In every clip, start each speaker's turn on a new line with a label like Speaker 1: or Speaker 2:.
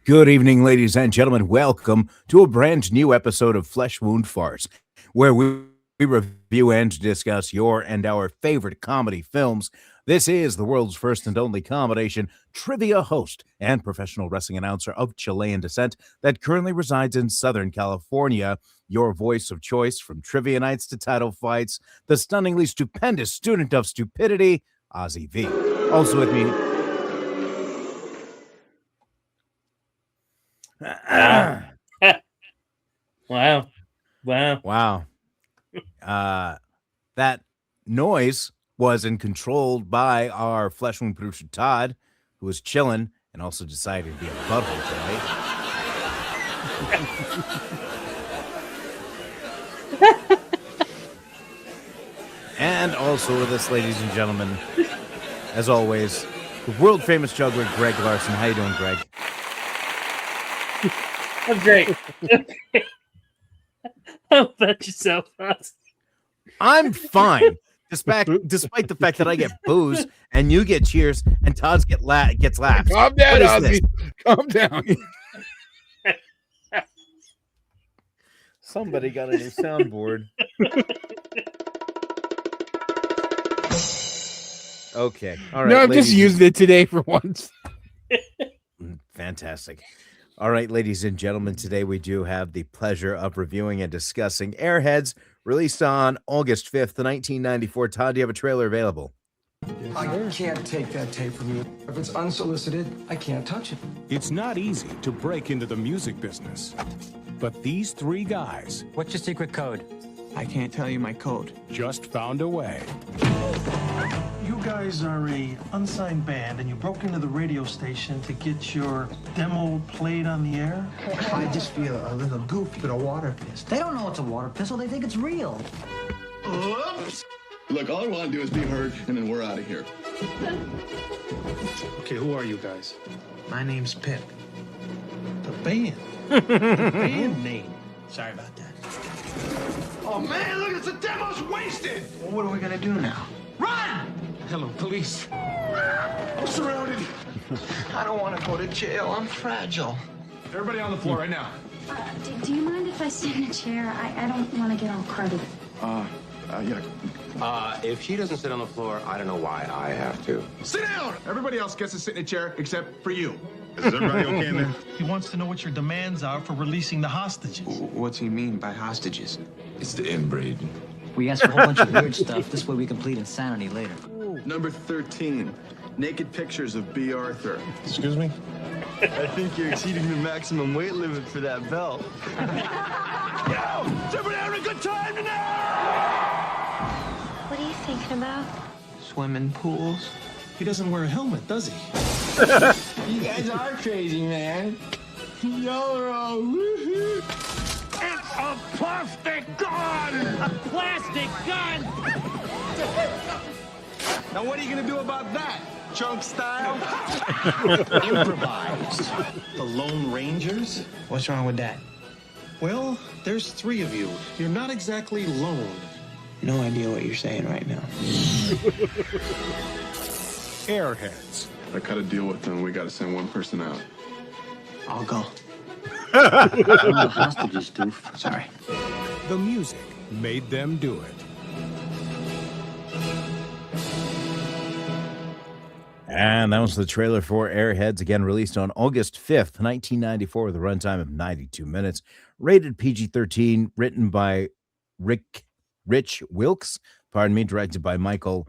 Speaker 1: Good evening, ladies and gentlemen. Welcome to a brand new episode of Flesh Wound Farce, where we review and discuss your and our favorite comedy films. This is the world's first and only combination trivia host and professional wrestling announcer of Chilean descent that currently resides in Southern California. Your voice of choice from trivia nights to title fights, the stunningly stupendous student of stupidity, Ozzy V. Also with me.
Speaker 2: Wow. Wow.
Speaker 1: Wow. That noise wasn't controlled by our Flesh Wound producer, Todd, who was chilling and also decided to be a butthole tonight. And also with us, ladies and gentlemen, as always, the world-famous juggler, Greg Larson. How you doing, Greg?
Speaker 2: I'm great. How about yourself, Ozzy?
Speaker 1: I'm fine, despite the fact that I get boos and you get cheers and Todd's gets laughs.
Speaker 3: Calm down, Ozzy. Calm down.
Speaker 1: Somebody got a new soundboard. Okay. All right.
Speaker 3: No, I'm just using it today for once.
Speaker 1: Fantastic. All right, ladies and gentlemen, today we do have the pleasure of reviewing and discussing Airheads, released on August 5th, 1994. Todd, do you have a trailer available?
Speaker 4: I can't take that tape from you. If it's unsolicited, I can't touch it.
Speaker 5: It's not easy to break into the music business, but these three guys
Speaker 6: What's your secret code?
Speaker 7: I can't tell you my code.
Speaker 5: just found a way.
Speaker 8: You guys are a unsigned band, and you broke into the radio station to get your demo played on the air?
Speaker 4: I just feel a little goofy with a water pistol.
Speaker 6: They don't know it's a water pistol. They think it's real.
Speaker 9: Oops. Look, all I want to do is be heard, and then we're out of here.
Speaker 8: Okay, who are you guys?
Speaker 4: My name's Pip.
Speaker 8: The band. The band name.
Speaker 4: Sorry about that. Oh, man, look, the demo's wasted! Well, what are we gonna do now? Run!
Speaker 8: Hello, police.
Speaker 4: I'm surrounded. I don't want to go to jail. I'm fragile.
Speaker 9: Everybody on the floor right now.
Speaker 10: Do you mind if I sit in a chair? I don't want to get all crowded.
Speaker 9: Yeah.
Speaker 11: If she doesn't sit on the floor, I don't know why I have to.
Speaker 9: Sit down! Everybody else gets to sit in a chair except for you. Is everybody okay in there?
Speaker 8: He wants to know what your demands are for releasing the hostages.
Speaker 7: What's he mean by hostages?
Speaker 9: It's the inbreed.
Speaker 6: We ask for a whole bunch of weird stuff. This way we can plead insanity later.
Speaker 9: Number 13. Naked pictures of B. Arthur.
Speaker 8: Excuse me?
Speaker 11: I think you're exceeding the maximum weight limit for that belt.
Speaker 9: Yo! Is everybody having a good time tonight?
Speaker 10: What are you thinking about?
Speaker 7: Swimming pools?
Speaker 8: He doesn't wear a helmet, does he?
Speaker 11: You guys are crazy, man. Y'all are all woohoo.
Speaker 9: It's a plastic gun!
Speaker 2: A plastic gun!
Speaker 11: Now what are you gonna do about that? Chunk style?
Speaker 8: Improvised. The Lone Rangers?
Speaker 4: What's wrong with that?
Speaker 8: Well, there's three of you. You're not exactly lone.
Speaker 7: No idea what you're saying right now.
Speaker 5: Airheads.
Speaker 9: I cut a deal with them. We got to send one person out.
Speaker 7: I'll go.
Speaker 6: Hostages, doof.
Speaker 7: Sorry.
Speaker 5: The music made them do it.
Speaker 1: And that was the trailer for Airheads, again released on August 5th, 1994, with a runtime of 92 minutes. Rated PG-13, written by Rich Wilkes, directed by Michael.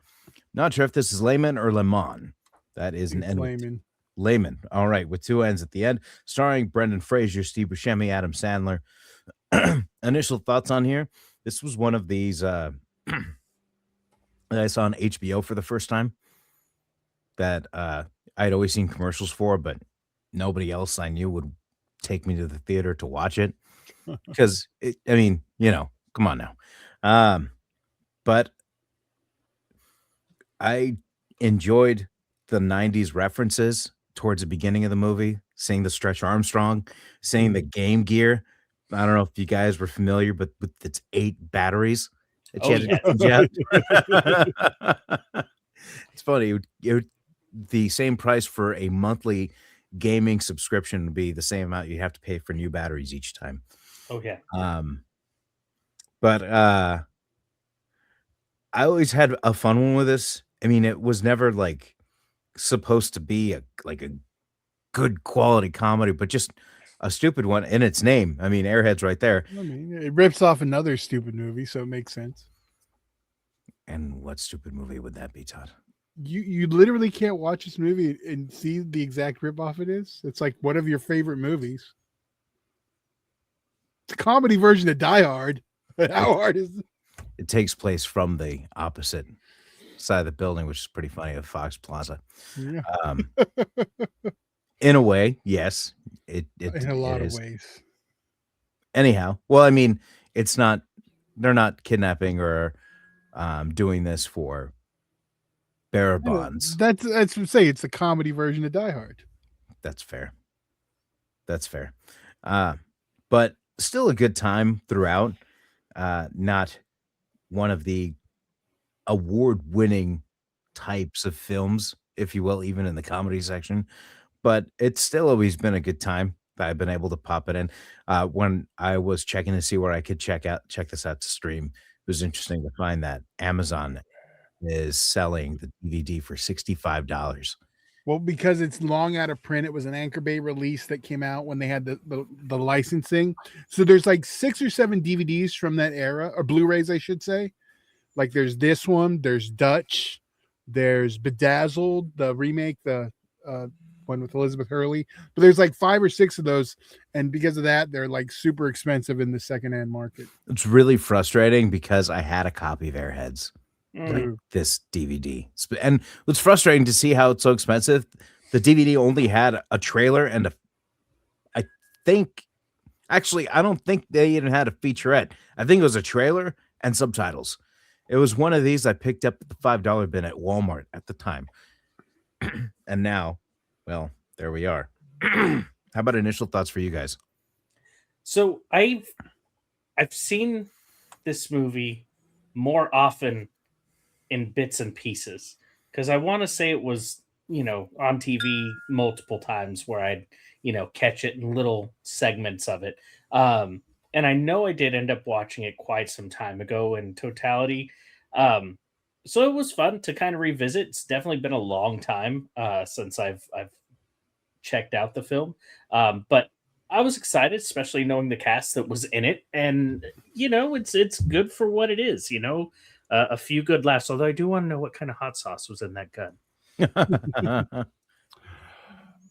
Speaker 1: Not sure if this is Lehman or Lemon. That is an N. Layman. All right, with two N's at the end. Starring Brendan Fraser, Steve Buscemi, Adam Sandler. Initial thoughts on here. This was one of these that I saw on HBO for the first time that I'd always seen commercials for, but nobody else I knew would take me to the theater to watch it. Because, come on now. But I enjoyed the 90s references towards the beginning of the movie, seeing the Stretch Armstrong, seeing the Game Gear. I don't know if you guys were familiar, but with its 8 batteries. It's funny. The same price for a monthly gaming subscription would be the same amount you have to pay for new batteries each time.
Speaker 2: Oh yeah.
Speaker 1: But I always had a fun one with this. I mean, it was never like supposed to be a good quality comedy, but just a stupid one in its name. I mean, Airheads right there.
Speaker 3: I mean, it rips off another stupid movie, so it makes sense.
Speaker 1: And what stupid movie would that be, Todd?
Speaker 3: You literally can't watch this movie and see the exact ripoff it is. It's like one of your favorite movies. It's a comedy version of Die Hard. How hard is it?
Speaker 1: It takes place from the opposite side of the building, which is pretty funny, of Fox Plaza.
Speaker 3: Yeah.
Speaker 1: In a way, yes. It
Speaker 3: in a lot
Speaker 1: it
Speaker 3: of
Speaker 1: is.
Speaker 3: ways.
Speaker 1: Anyhow, well, I mean, it's not. They're not kidnapping or doing this for bearer bonds.
Speaker 3: That's what I'm saying. It's a comedy version of Die Hard.
Speaker 1: That's fair. That's fair. But still a good time throughout. Not one of the award-winning types of films, if you will, even in the comedy section. But it's still always been a good time that I've been able to pop it in. When I was checking to see where I could check this out to stream, it was interesting to find that Amazon is selling the DVD for $65.
Speaker 3: Well, because it's long out of print, it was an Anchor Bay release that came out when they had the licensing. So there's like 6 or 7 DVDs from that era, or Blu-rays, I should say. Like there's this one, there's Dutch, there's Bedazzled, the remake, the one with Elizabeth Hurley. But there's like 5 or 6 of those, and because of that, they're like super expensive in the secondhand market.
Speaker 1: It's really frustrating because I had a copy of Airheads. Like this DVD. And it's frustrating to see how it's so expensive. The DVD only had a trailer and I don't think they even had a featurette. I think it was a trailer and subtitles. It was one of these I picked up at the $5 bin at Walmart at the time. And now, well, there we are. How about initial thoughts for you guys?
Speaker 2: So I've seen this movie more often in bits and pieces, because I want to say it was, on TV multiple times where I'd, catch it in little segments of it. And I know I did end up watching it quite some time ago in totality. So it was fun to kind of revisit. It's definitely been a long time since I've checked out the film. But I was excited, especially knowing the cast that was in it. And, it's good for what it is, a few good laughs. Although I do want to know what kind of hot sauce was in that gun.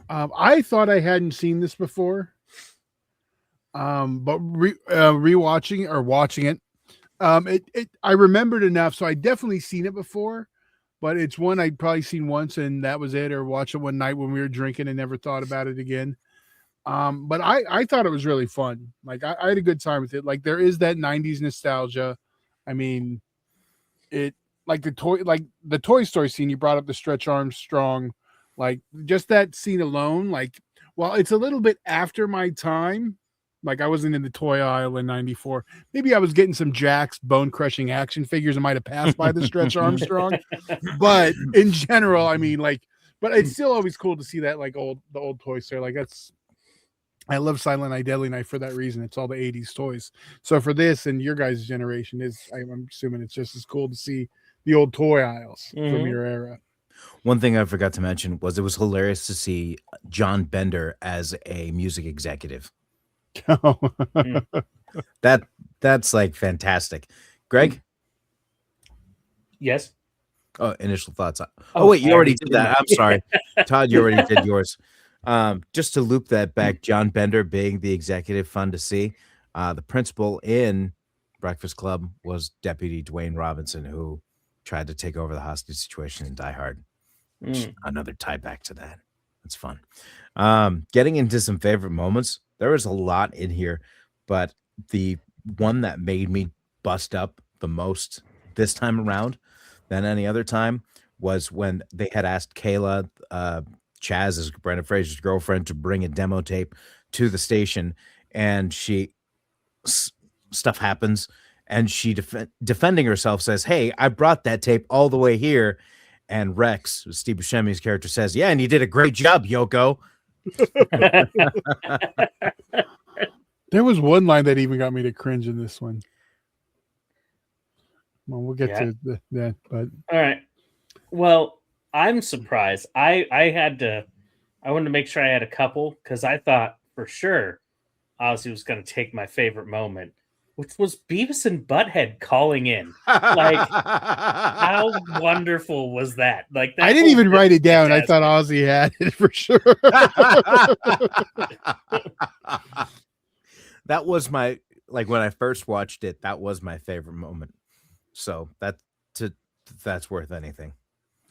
Speaker 3: I thought I hadn't seen this before. But rewatching or watching it, I remembered enough. So I definitely seen it before, but it's one I'd probably seen once and that was it, or watched it one night when we were drinking and never thought about it again. But I thought it was really fun. Like I had a good time with it. Like there is that 90s nostalgia. I mean, it like the Toy Story scene. You brought up the Stretch Armstrong, like just that scene alone. Like, well, it's a little bit after my time. Like I wasn't in the toy aisle in '94. Maybe I was getting some Jack's bone crushing action figures. I might have passed by the Stretch Armstrong, but in general, I mean, like, but it's still always cool to see that like the old Toy Story. Like I love Silent Night, Deadly Night for that reason. It's all the 80s toys. So for this and your guys' generation, I'm assuming it's just as cool to see the old toy aisles from your era.
Speaker 1: One thing I forgot to mention was it was hilarious to see John Bender as a music executive. That's like fantastic. Greg?
Speaker 2: Yes.
Speaker 1: Oh, initial thoughts. Oh wait, you already did that. I'm sorry. Todd, you already did yours. Just to loop that back, John Bender being the executive, fun to see. The principal in Breakfast Club was Deputy Dwayne Robinson, who tried to take over the hostage situation in Die Hard. Another tie back to that. That's fun. Getting into some favorite moments. There was a lot in here, but the one that made me bust up the most this time around than any other time was when they had asked Kayla, Chaz is Brendan Fraser's girlfriend, to bring a demo tape to the station, and stuff happens, and she defending herself says, "Hey, I brought that tape all the way here," and Rex, Steve Buscemi's character, says, "Yeah, and you did a great job, Yoko."
Speaker 3: There was one line that even got me to cringe in this one. Well, we'll get to that, but
Speaker 2: all right. Well, I'm surprised. I wanted to make sure I had a couple because I thought for sure Ozzy was going to take my favorite moment, which was Beavis and Butthead calling in. Like, how wonderful was that? Like, that
Speaker 3: I didn't
Speaker 2: whole
Speaker 3: even
Speaker 2: bit
Speaker 3: write it
Speaker 2: was
Speaker 3: down. I
Speaker 2: fantastic.
Speaker 3: thought Ozzy had it for sure.
Speaker 1: That was my, like, when I first watched it, that was my favorite moment. So that's worth anything.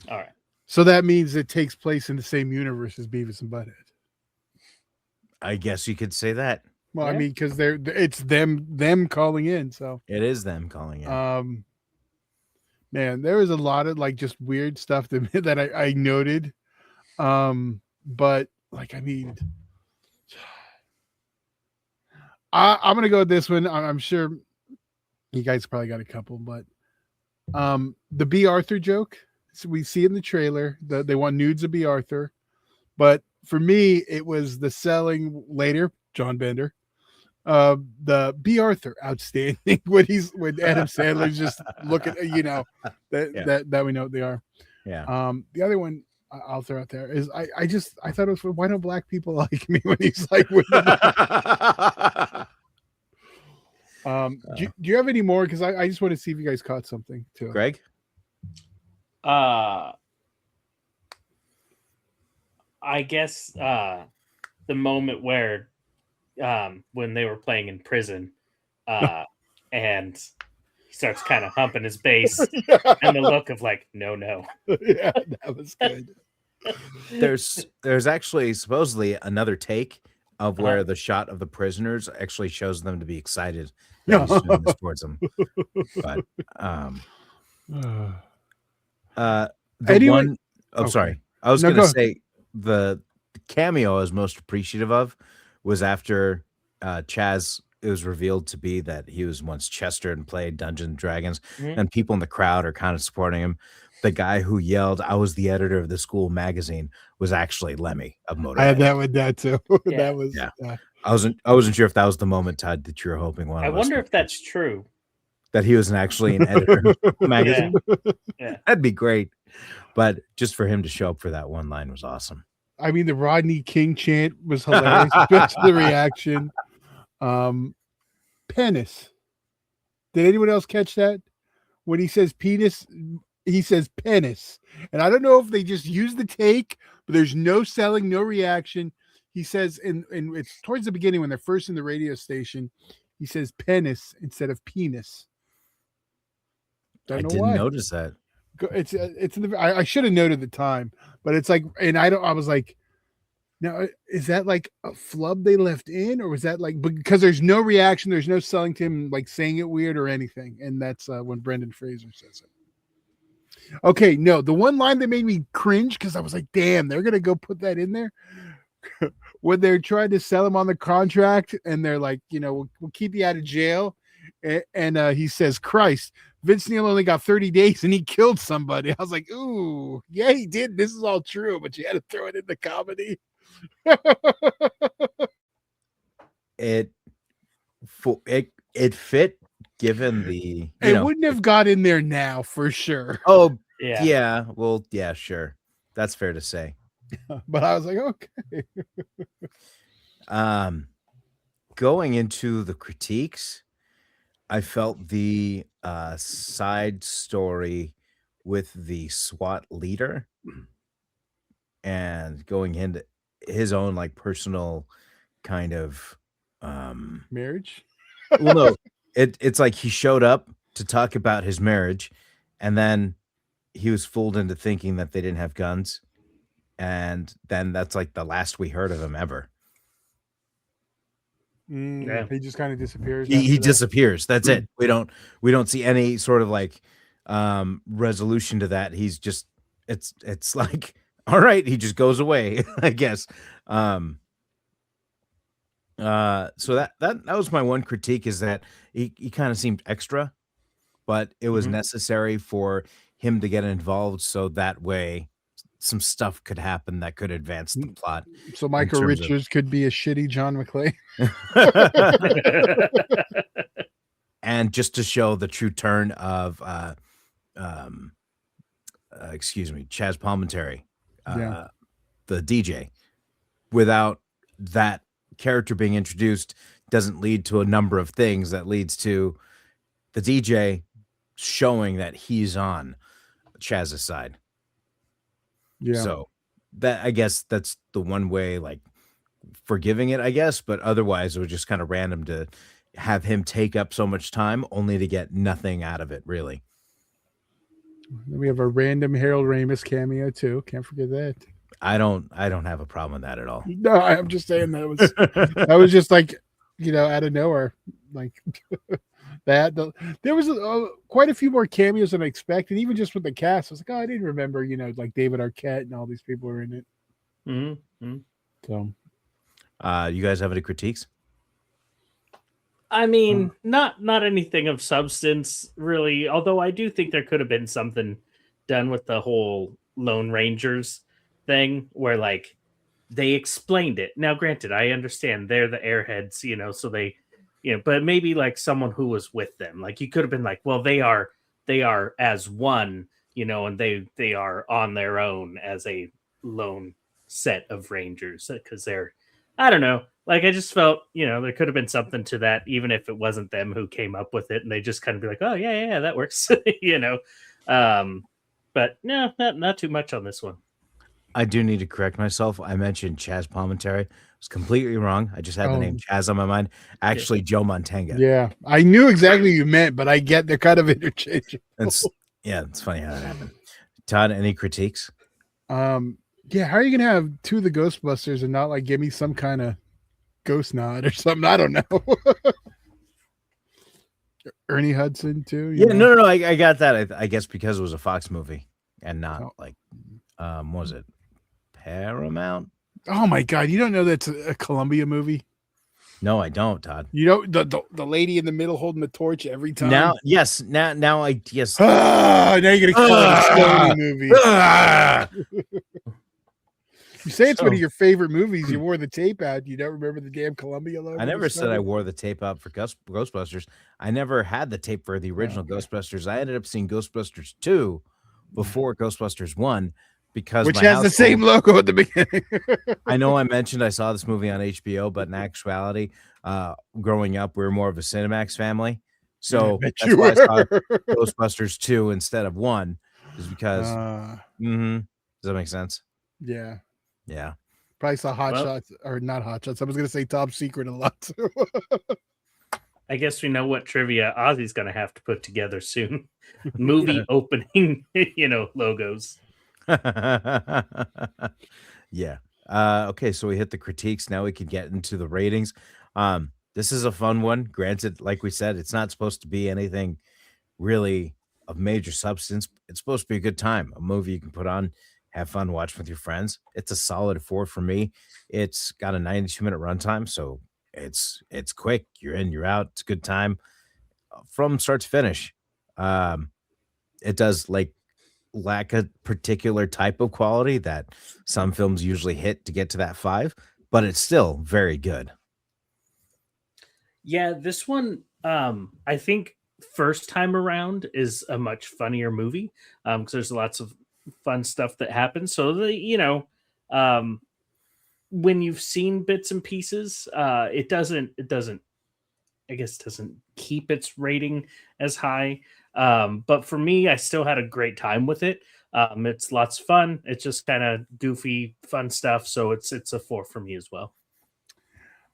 Speaker 2: All right.
Speaker 3: So that means it takes place in the same universe as Beavis and Butthead.
Speaker 1: I guess you could say that.
Speaker 3: Well, I mean, because it's them calling in. So
Speaker 1: it is them calling in.
Speaker 3: Man, there was a lot of like just weird stuff that I noted. But like, I mean, I'm gonna go with this one. I'm sure you guys probably got a couple, but the B. Arthur joke. So we see in the trailer that they want nudes of B. Arthur, but for me, it was the selling later, John Bender. The B. Arthur outstanding when Adam Sandler's just looking, that we know what they are.
Speaker 1: Yeah.
Speaker 3: The other one I'll throw out there is I thought it was, why don't black people like me, when he's like with do you have any more? Because I just want to see if you guys caught something too.
Speaker 1: Greg?
Speaker 2: I guess the moment where when they were playing in prison and he starts kind of humping his bass and the look of like, no.
Speaker 3: Yeah, that was good.
Speaker 1: There's actually supposedly another take of where the shot of the prisoners actually shows them to be excited that he's doing this towards them. But sorry. I was going to say the cameo I was most appreciative of was after Chaz, it was revealed to be that he was once Chester and played Dungeons and Dragons, and people in the crowd are kind of supporting him. The guy who yelled, "I was the editor of the school magazine," was actually Lemmy of Motorhead.
Speaker 3: I had that with that too.
Speaker 2: Yeah.
Speaker 3: That was
Speaker 1: I wasn't sure if that was the moment, Todd, that you were hoping one.
Speaker 2: I wonder if that's true.
Speaker 1: That he was actually an editor of the magazine.
Speaker 2: Yeah.
Speaker 1: That'd be great. But just for him to show up for that one line was awesome.
Speaker 3: I mean, the Rodney King chant was hilarious. Especially the reaction. Penis. Did anyone else catch that? When he says penis, he says penis. And I don't know if they just use the take, but there's no selling, no reaction. He says, and it's towards the beginning when they're first in the radio station, he says penis instead of penis.
Speaker 1: I didn't notice that.
Speaker 3: It's in the, I should have noted the time, but it's like, and I was like, now is that like a flub they left in, or was that like, because there's no reaction, there's no selling to him like saying it weird or anything, and that's when Brendan Fraser says it. Okay, no, the one line that made me cringe because I was like, damn, they're gonna go put that in there. When they're trying to sell him on the contract, and they're like, we'll keep you out of jail, and he says, Christ, Vince Neil only got 30 days and he killed somebody. I was like, ooh, yeah, he did. This is all true, but you had to throw it in the comedy.
Speaker 1: It fit given the
Speaker 3: wouldn't have got in there now for sure.
Speaker 1: Oh yeah. Well, yeah, sure. That's fair to say.
Speaker 3: But I was like, okay.
Speaker 1: Going into the critiques, I felt the side story with the SWAT leader and going into his own like personal kind of
Speaker 3: marriage.
Speaker 1: Well, no, it's like he showed up to talk about his marriage, and then he was fooled into thinking that they didn't have guns, and then that's like the last we heard of him ever.
Speaker 3: He just kind of disappears.
Speaker 1: He disappears. That's it. We don't see any sort of like resolution to that. He's just it's like, all right, he just goes away, I guess. So that was my one critique, is that he kind of seemed extra, but it was necessary for him to get involved so that way some stuff could happen that could advance the plot.
Speaker 3: So Michael
Speaker 1: terms of-
Speaker 3: Richards could be a shitty John McClane.
Speaker 1: And just to show the true turn of Chaz Palminteri,
Speaker 3: Yeah.
Speaker 1: the DJ, without that character being introduced, doesn't lead to a number of things that leads to the DJ showing that he's on Chaz's side.
Speaker 3: Yeah.
Speaker 1: So that, I guess that's the one way, like, forgiving it, I guess, but otherwise it was just kind of random to have him take up so much time only to get nothing out of it, really.
Speaker 3: Then we have a random Harold Ramis cameo too. Can't forget that.
Speaker 1: I don't have a problem with that at all.
Speaker 3: No, I'm just saying that was just like, out of nowhere, like that. There was quite a few more cameos than I expected, even just with the cast. I was like, oh, I didn't remember, like David Arquette and all these people were in it.
Speaker 2: Mm-hmm.
Speaker 3: So,
Speaker 1: you guys have any critiques?
Speaker 2: I mean, not anything of substance, really. Although I do think there could have been something done with the whole Lone Rangers thing, where like they explained it. Now, granted, I understand they're the Airheads, so they, but maybe like someone who was with them, like you could have been like, well, they are as one, and they are on their own as a lone set of Rangers because they're, I don't know. Like, I just felt, there could have been something to that, even if it wasn't them who came up with it, and they just kind of be like, oh, yeah, that works, But no, not too much on this one.
Speaker 1: I do need to correct myself. I mentioned Chaz Palminteri. I was completely wrong. I just had the name Chaz on my mind. Actually, Joe Montanga.
Speaker 3: Yeah, I knew exactly what you meant, but I get they're kind of interchangeable.
Speaker 1: It's funny how that happened. Todd, any critiques?
Speaker 3: Yeah, how are you gonna have two of the Ghostbusters and not like give me some kind of ghost nod or something? I don't know. Ernie Hudson too.
Speaker 1: No, I got that. I guess because it was a Fox movie and not like, was it Paramount?
Speaker 3: Oh my God, you don't know that's a Columbia movie?
Speaker 1: No, I don't, Todd.
Speaker 3: The lady in the middle holding the torch every time.
Speaker 1: Now, yes. Now I yes.
Speaker 3: Now you're gonna call it a Sony movie. You say it's one of your favorite movies. You wore the tape out. You don't remember the damn Columbia logo?
Speaker 1: I never said I wore the tape out for Ghostbusters. I never had the tape for the original Ghostbusters. I ended up seeing Ghostbusters 2 before Ghostbusters 1 because
Speaker 3: which has the same logo at the beginning.
Speaker 1: I know I mentioned I saw this movie on HBO, but in actuality, growing up, we were more of a Cinemax family. So that's why I saw Ghostbusters 2 instead of 1, is because does that make sense?
Speaker 3: Yeah.
Speaker 1: Yeah.
Speaker 3: Probably saw Hot Shots, or not Hot Shots. I was going to say Top Secret a lot too.
Speaker 2: I guess we know what trivia Ozzy's going to have to put together soon. Movie opening, logos.
Speaker 1: Yeah. Okay, so we hit the critiques. Now we can get into the ratings. This is a fun one. Granted, like we said, it's not supposed to be anything really of major substance. It's supposed to be a good time, a movie you can put on, have fun, watch with your friends. It's a solid 4 for me. It's got a 92-minute runtime, so it's quick. You're in, you're out. It's a good time from start to finish. It does lack a particular type of quality that some films usually hit to get to that 5, but it's still very good.
Speaker 2: Yeah, this one, I think first time around is a much funnier movie because there's lots of fun stuff that happens. So when you've seen bits and pieces, it doesn't keep its rating as high. But for me, I still had a great time with it. It's lots of fun. It's just kind of goofy, fun stuff. So it's a 4 for me as well.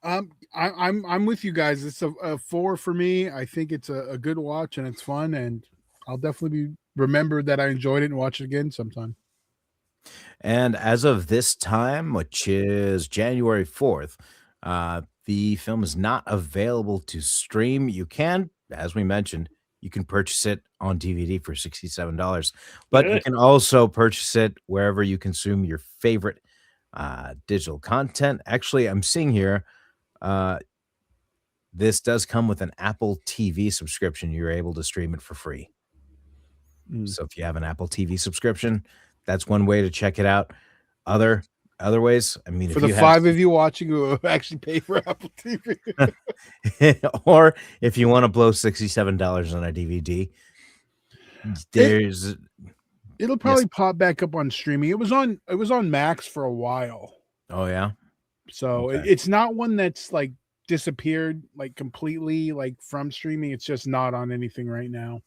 Speaker 3: I'm with you guys. It's a 4 for me. I think it's a good watch and it's fun, and I'll definitely remember that I enjoyed it and watch it again sometime.
Speaker 1: And as of this time, which is January 4th, the film is not available to stream. You can, as we mentioned, you can purchase it on DVD for $67, but you can also purchase it wherever you consume your favorite digital content. Actually, I'm seeing here, this does come with an Apple TV subscription. You're able to stream it for free. So if you have an Apple TV subscription, That's one way to check it out. Other ways, I mean,
Speaker 3: For
Speaker 1: if
Speaker 3: the
Speaker 1: you
Speaker 3: five of you watching who actually pay for Apple TV.
Speaker 1: or if you want to blow $67 on a DVD, there's
Speaker 3: It'll probably pop back up on streaming. It was on Max for a while.
Speaker 1: Oh yeah.
Speaker 3: So
Speaker 1: Okay.
Speaker 3: it's not one that's like disappeared like completely like from streaming. It's just not on anything right now.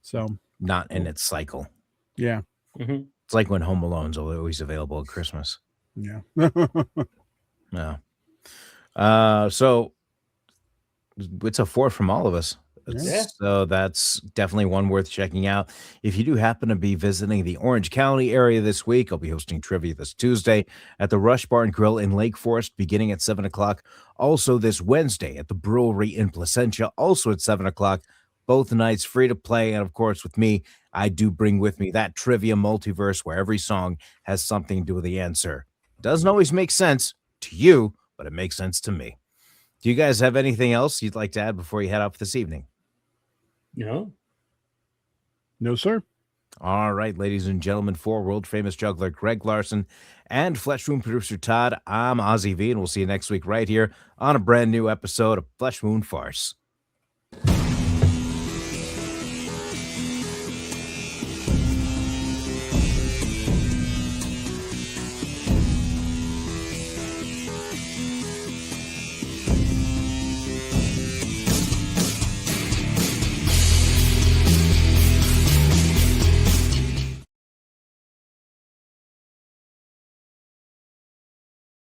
Speaker 3: So
Speaker 1: Not in its cycle.
Speaker 3: yeah.
Speaker 1: It's like when Home Alone's always available at Christmas.
Speaker 3: Yeah.
Speaker 1: No. So it's a 4 from all of us.
Speaker 2: Yeah.
Speaker 1: So that's definitely one worth checking out. If you do happen to be visiting the Orange County area this week, I'll be hosting trivia this Tuesday at the Rush Bar and Grill in Lake Forest beginning at 7 o'clock. Also this Wednesday at the Brewery in Placentia, also at 7 o'clock. Both nights free to play. And of course, with me, I do bring with me that trivia multiverse where every song has something to do with the answer. Doesn't always make sense to you, but it makes sense to me. Do you guys have anything else you'd like to add before you head out this evening?
Speaker 2: No.
Speaker 3: No, sir.
Speaker 1: All right, ladies and gentlemen, for world famous juggler Greg Larson and Flesh Wound producer Todd, I'm Ozzy V, and we'll see you next week right here on a brand new episode of Flesh Wound Farce.